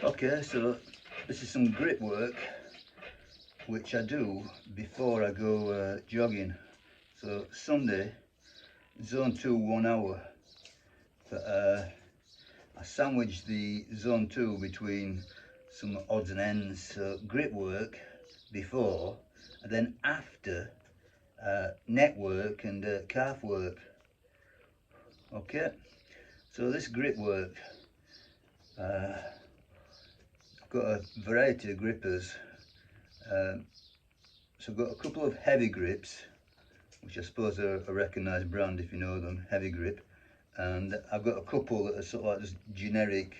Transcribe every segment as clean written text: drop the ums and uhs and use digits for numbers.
Okay, so this is some grip work which I do before I go jogging. So Sunday, zone 2 1 hour. But, I sandwich the zone 2 between some odds and ends, so grip work before and then after neck work and calf work. Okay, so this grip work, I've got a variety of grippers. So I've got a couple of heavy grips, which I suppose are a recognised brand if you know them, Heavy Grip, and I've got a couple that are sort of like just generic.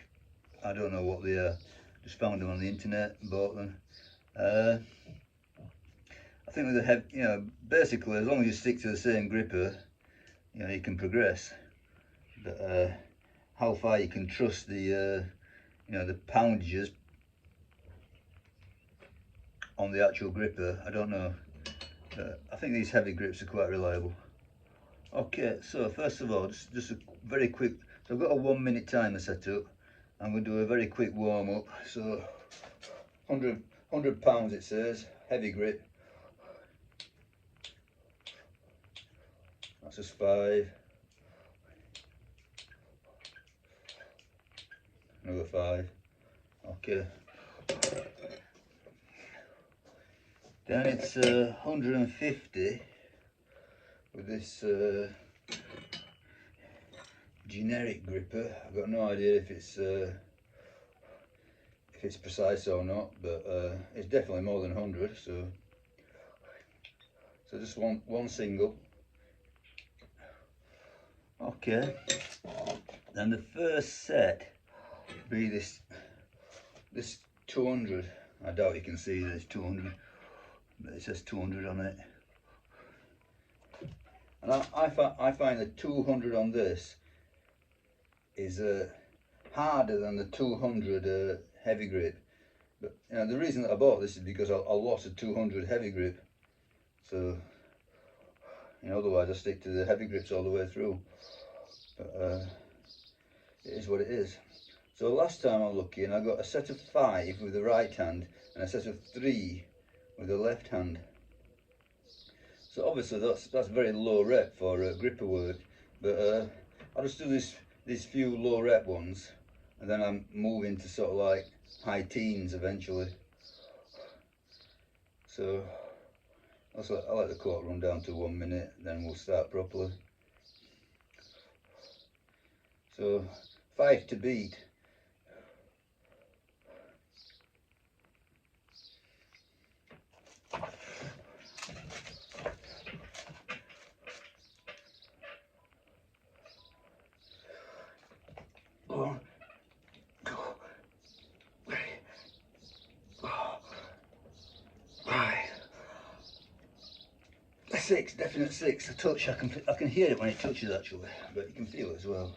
I don't know what they are, just found them on the internet, bought them. I think with the heavy, basically as long as you stick to the same gripper, you can progress. But how far you can trust the the poundages on the actual gripper, I don't know. I think these heavy grips are quite reliable. Okay, so first of all, just a very quick, so I've got a 1 minute timer set up. I'm going to do a very quick warm up. So 100 pounds it says, heavy grip. That's just 5. Another 5. Okay. Then it's 150 with this generic gripper. I've got no idea if it's precise or not, but it's definitely more than 100. So just one single. Okay. Then the first set be this 200. I doubt you can see this 200, but it says 200 on it. And I find the 200 on this is harder than the 200 heavy grip. But the reason that I bought this is because I lost a 200 heavy grip. So otherwise I stick to the heavy grips all the way through. But it is what it is. So last time I looked in, I got a set of 5 with the right hand and a set of 3 with the left hand. So obviously that's very low rep for gripper work, but I'll just do these few low rep ones, and then I'm moving to sort of like high teens eventually. So I'll let the quote run down to 1 minute, then we'll start properly. So 5 to beat. Six, definite 6. A touch. I can hear it when it touches actually, but you can feel it as well.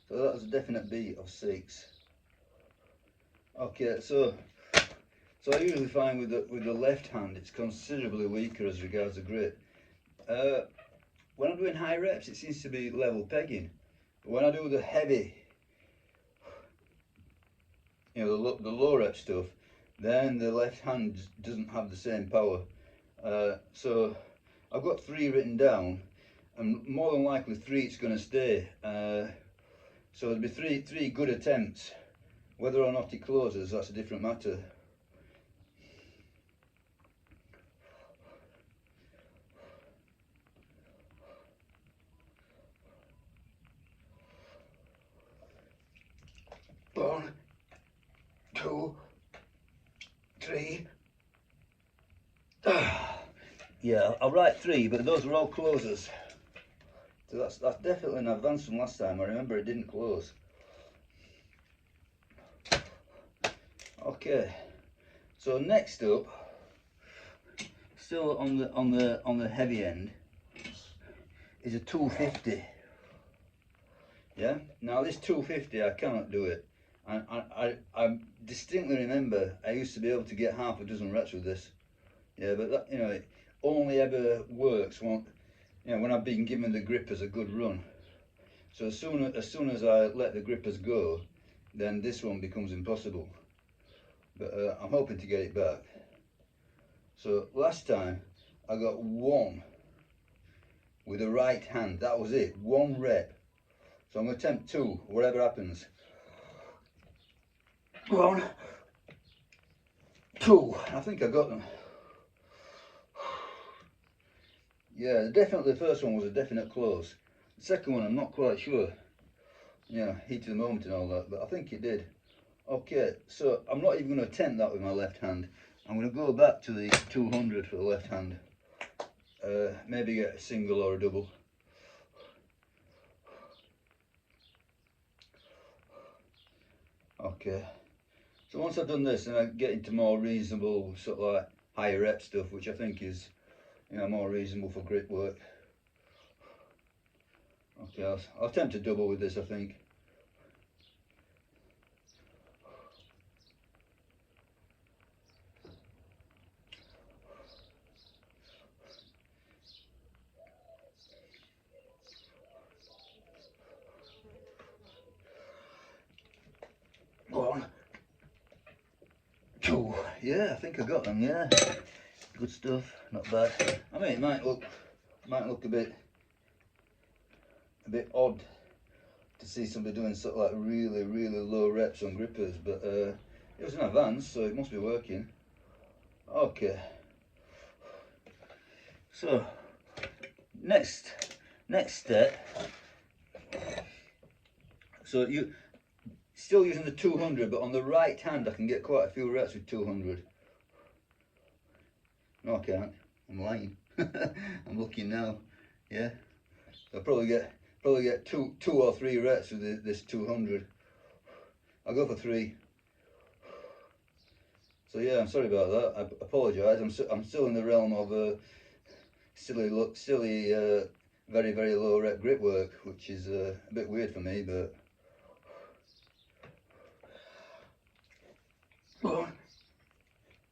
So that was a definite beat of 6. Okay, so I usually find with the left hand it's considerably weaker as regards the grip. When I'm doing high reps, it seems to be level pegging, but when I do the heavy, the low rep stuff, then the left hand doesn't have the same power. So I've got 3 written down, and more than likely 3 it's going to stay. So there'll be three good attempts. Whether or not he closes, that's a different matter. One, 2, 3. Yeah, I'll write 3, but those were all closers. So that's definitely an advance from last time. I remember it didn't close. Okay, so next up, still on the heavy end, is a 250. Yeah. Now this 250, I cannot do it. I distinctly remember I used to be able to get half a dozen reps with this. Yeah, but that, it only ever works when I've been given the grippers a good run. So as soon as I let the grippers go, then this one becomes impossible. but I'm hoping to get it back. So last time I got 1 with the right hand, that was it, 1 rep. So I'm going to attempt 2, whatever happens. 1, 2, I think I got them. Yeah, definitely the first one was a definite close. The second one I'm not quite sure. Yeah, heat of the moment and all that, but I think it did. Okay, so I'm not even going to attempt that with my left hand. I'm going to go back to the 200 for the left hand. Maybe get a single or a double. Okay, so once I've done this, then I get into more reasonable, sort of like higher rep stuff, which I think is, you know, more reasonable for grip work. Okay, I'll attempt a double with this, I think. One, 2, yeah, I think I got them, yeah. Good stuff, not bad. I mean, it might look a bit odd to see somebody doing sort of like really low reps on grippers, but it was an advance, so it must be working. Okay, so next step. So you still using the 200, but on the right hand I can get quite a few reps with 200. No, I can't. I'm lying. I'm looking now. Yeah, I'll probably get two or 3 reps with this 200. I'll go for 3. So yeah, I'm sorry about that. I apologise. I'm still in the realm of silly, very low rep grip work, which is a bit weird for me. But 1,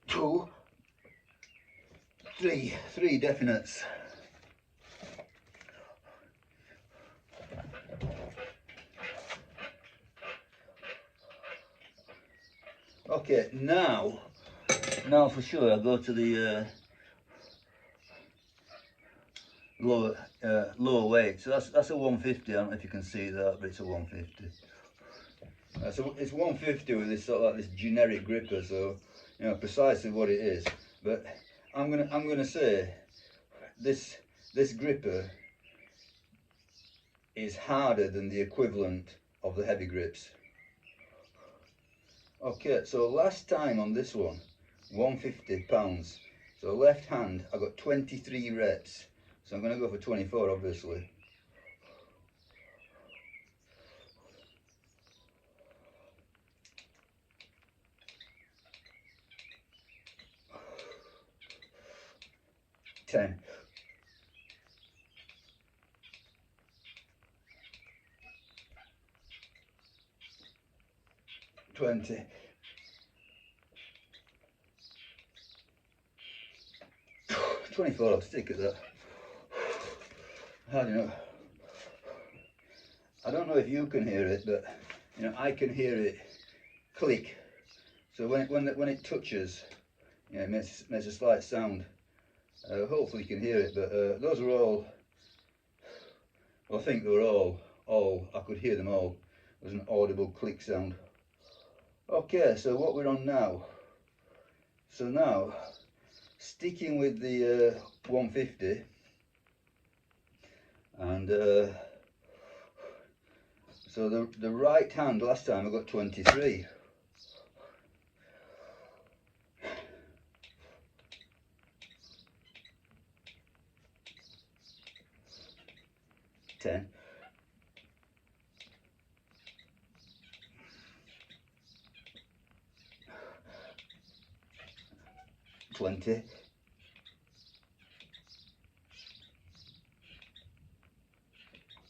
2, 3, 3 definites. Okay, now for sure I'll go to the lower weight. So that's a 150. I don't know if you can see that, but it's a 150. So it's 150 with this sort of like this generic gripper. So you know precisely what it is. But I'm gonna say this gripper is harder than the equivalent of the heavy grips. Okay, so last time on this one, 150 pounds. So left hand, I got 23 reps. So I'm going to go for 24, obviously. Ten. 20. 24, I'll stick at that. I don't know. I don't know if you can hear it, but you know I can hear it click. So when it touches, you know, it makes a slight sound. Hopefully you can hear it, but those are all. Well, I think they were all. I could hear them all. There was an audible click sound. Okay, so what we're on now. So now, sticking with the 150, and so the right hand last time I got 23. Ten. 20.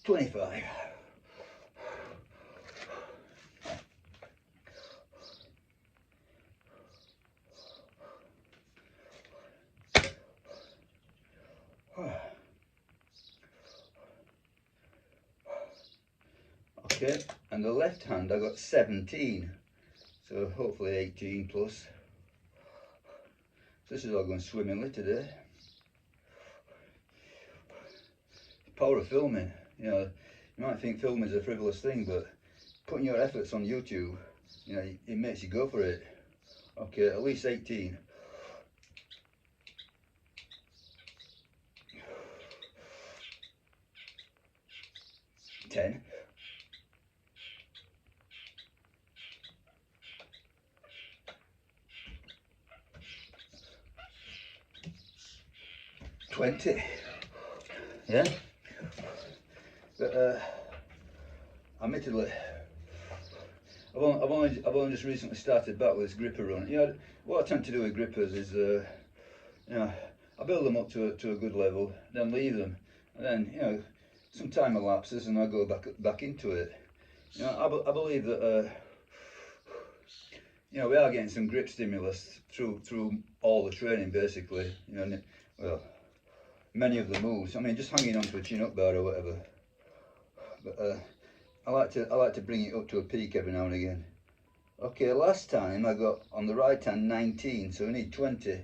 25. Okay, and the left hand I got 17. So hopefully 18 plus. So this is all going swimmingly today. Power of filming, you know, you might think film is a frivolous thing, but putting your efforts on YouTube, you know, it makes you go for it. Okay, at least 18. 10. 20. Yeah, but admittedly, I've only just recently started back with this gripper run. You know, what I tend to do with grippers is, you know, I build them up to a good level, then leave them, and then, you know, some time elapses and I go back into it. You know, I believe that, you know, we are getting some grip stimulus through all the training basically. You know, well, many of the moves. I mean, just hanging onto a chin-up bar or whatever. But I like to bring it up to a peak every now and again. Okay, last time I got on the right hand 19, so we need 20.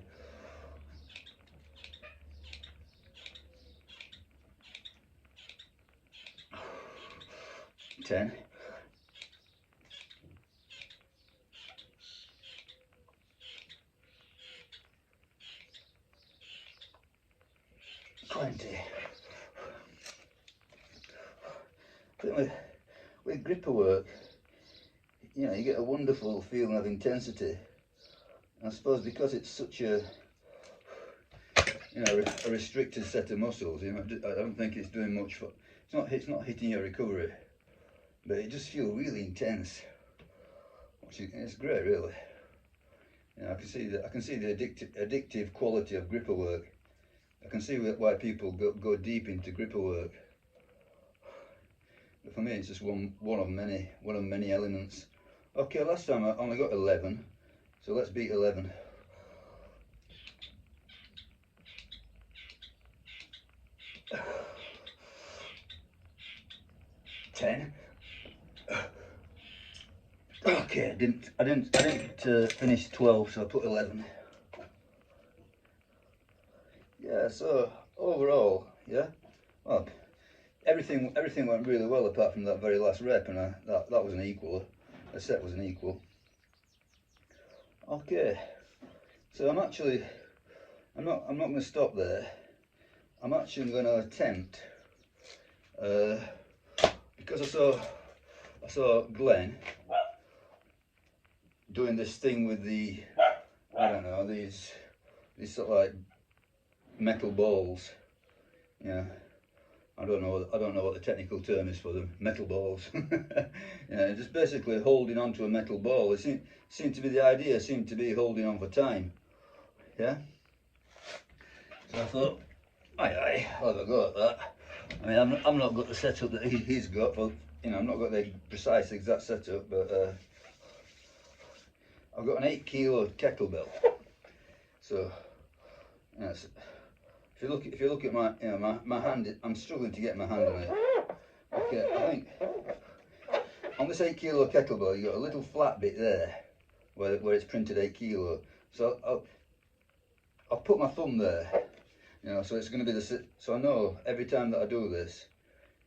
10. 20. I think with gripper work, you know, you get a wonderful feeling of intensity. I suppose because it's such a, you know, a restricted set of muscles, you know, I don't think it's doing much for, it's not hitting your recovery, but it just feels really intense. It's great, really. You know, I can see the addictive quality of gripper work. I can see why people go deep into gripper work. But for me, it's just one of many elements. Okay, last time I only got 11, so let's beat 11. 10. Okay, I didn't finish 12, so I put 11. Yeah, so overall, yeah, well, everything went really well apart from that very last rep, and that was an equal. The set was an equal. Okay, so I'm not going to stop there. I'm actually going to attempt, because I saw Glenn doing this thing with the, I don't know, these sort of like metal balls. Yeah, I don't know what the technical term is for them. Metal balls. Yeah, just basically holding on to a metal ball. It seemed to be the idea. Seemed to be holding on for time. Yeah. So I thought, aye, I'll have a go at that. I mean, I'm not got the setup that he's got for, you know, I've not got the precise exact setup, but I've got an 8 kilo kettlebell. So, yes. If you look at my, you know, my hand, I'm struggling to get my hand on it. Okay, I think on this 8 kilo kettlebell, you got a little flat bit there where it's printed 8 kilo. So I'll put my thumb there, you know, so it's going to be so I know every time that I do this,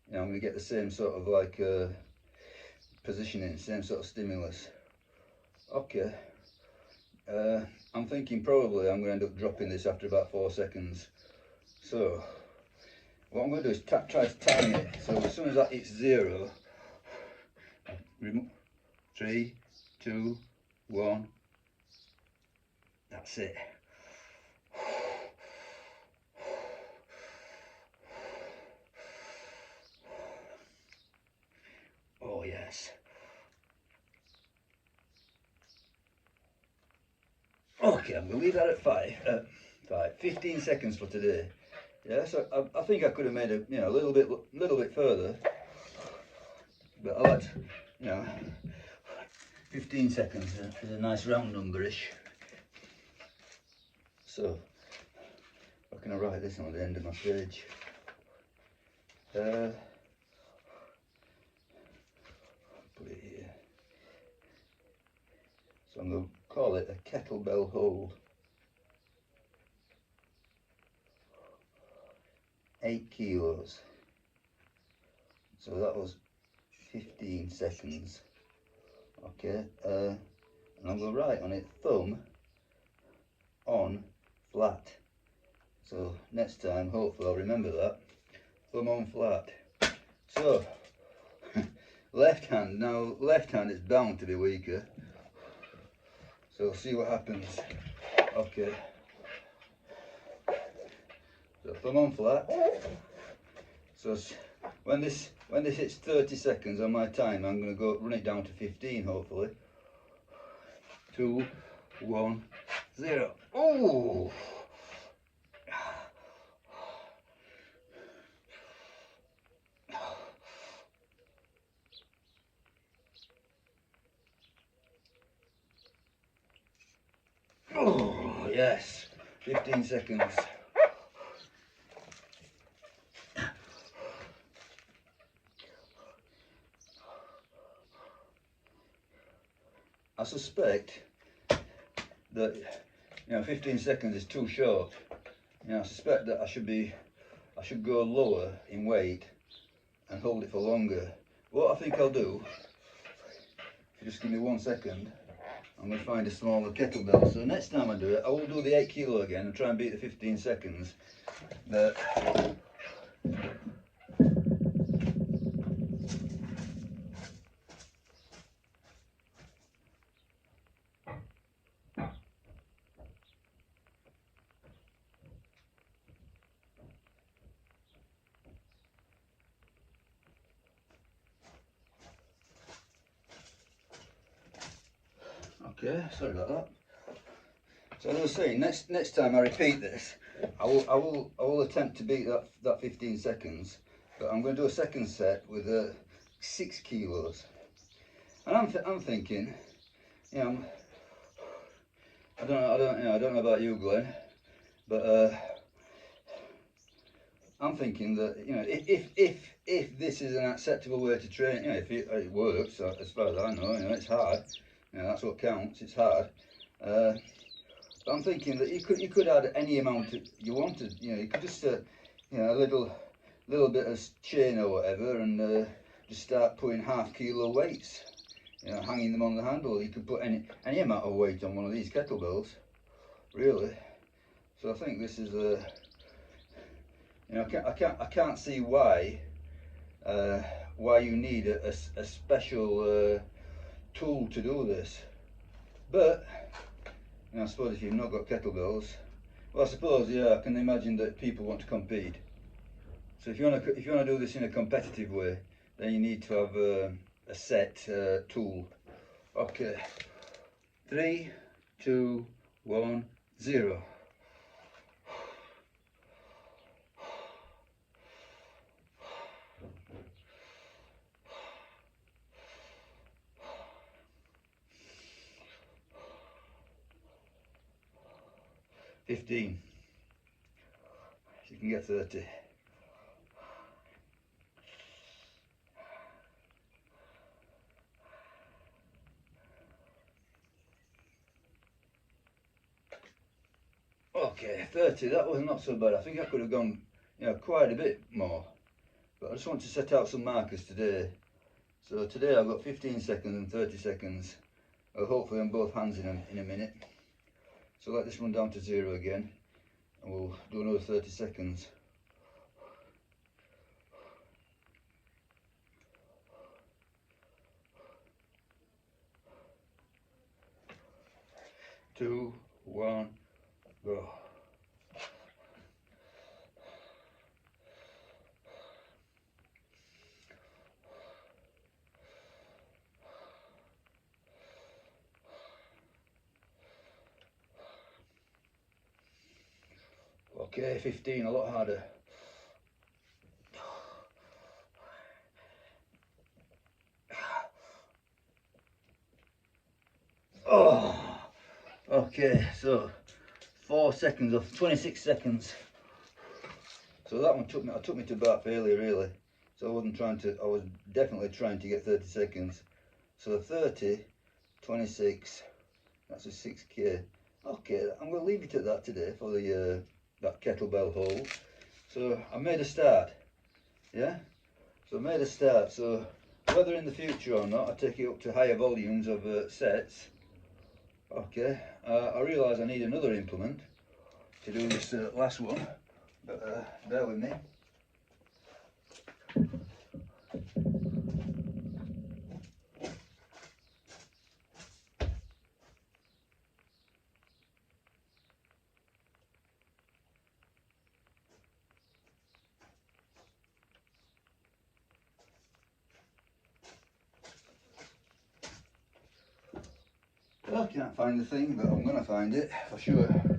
you know, I'm going to get the same sort of like positioning, same sort of stimulus. Okay, I'm thinking probably I'm going to end up dropping this after about 4 seconds. So what I'm going to do is try to time it. So as soon as that hits 0, 3, 2, 1, that's it. Oh yes. Okay, I'm going to leave that at 15 seconds for today. Yeah, so I think I could have made it, you know, a little bit further, but I like to, you know, 15 seconds is a nice round number-ish. So, how can I write this on the end of my page? Put it here. So I'm going to call it a kettlebell hold. 8 kilos. So that was 15 seconds. Okay, and I'm going to write on it thumb on flat. So next time, hopefully I'll remember that. Thumb on flat. So, left hand. Now, left hand is bound to be weaker. So see what happens. Okay. So thumb on flat. So when this hits 30 seconds on my time, I'm going to go run it down to 15 hopefully. 2, 1, 0. Oh! Oh, yes. 15 seconds. I suspect that 15 seconds is too short. I suspect that I should go lower in weight and hold it for longer. What I think I'll do, if you just give me 1 second, I'm going to find a smaller kettlebell. So next time I do it, I will do the 8 kilo again and try and beat the 15 seconds. But okay, sorry about that. So as I was saying, next time I repeat this, I will attempt to beat that 15 seconds, but I'm going to do a second set with 6 kilos. And I'm thinking, I don't know about you, Glenn, but I'm thinking that if this is an acceptable way to train, if it works, as far as I know, it's hard. That's what counts. It's hard. But I'm thinking that you could add any amount you wanted. You could just a little bit of chain or whatever, and just start putting half kilo weights. Hanging them on the handle. You could put any amount of weight on one of these kettlebells, really. So I think this is a. I can't see why you need a special tool to do this. But I suppose if you've not got kettlebells, well, I suppose I can imagine that people want to compete. So if you want to do this in a competitive way, then you need to have a set tool. Okay, 3, 2, 1, 0. $15. So you can get 30. Okay, 30. That was not so bad. I think I could have gone, quite a bit more. But I just want to set out some markers today. So today I've got 15 seconds and 30 seconds. Hopefully on both hands in a minute. So let this run down to 0 again, and we'll do another 30 seconds. Two, 1, go. Okay, 15, a lot harder. Oh, okay, so 4 seconds off, 26 seconds. So that one took me to about failure, really. So I was definitely trying to get 30 seconds. So 30, 26, That's a 6K. Okay, I'm going to leave it at that today for the that kettlebell hold. So I made a start, yeah? So I made a start, so whether in the future or not I take it up to higher volumes of sets, okay, I realise I need another implement to do this last one, but bear with me. I can't find the thing, but I'm going to find it for sure.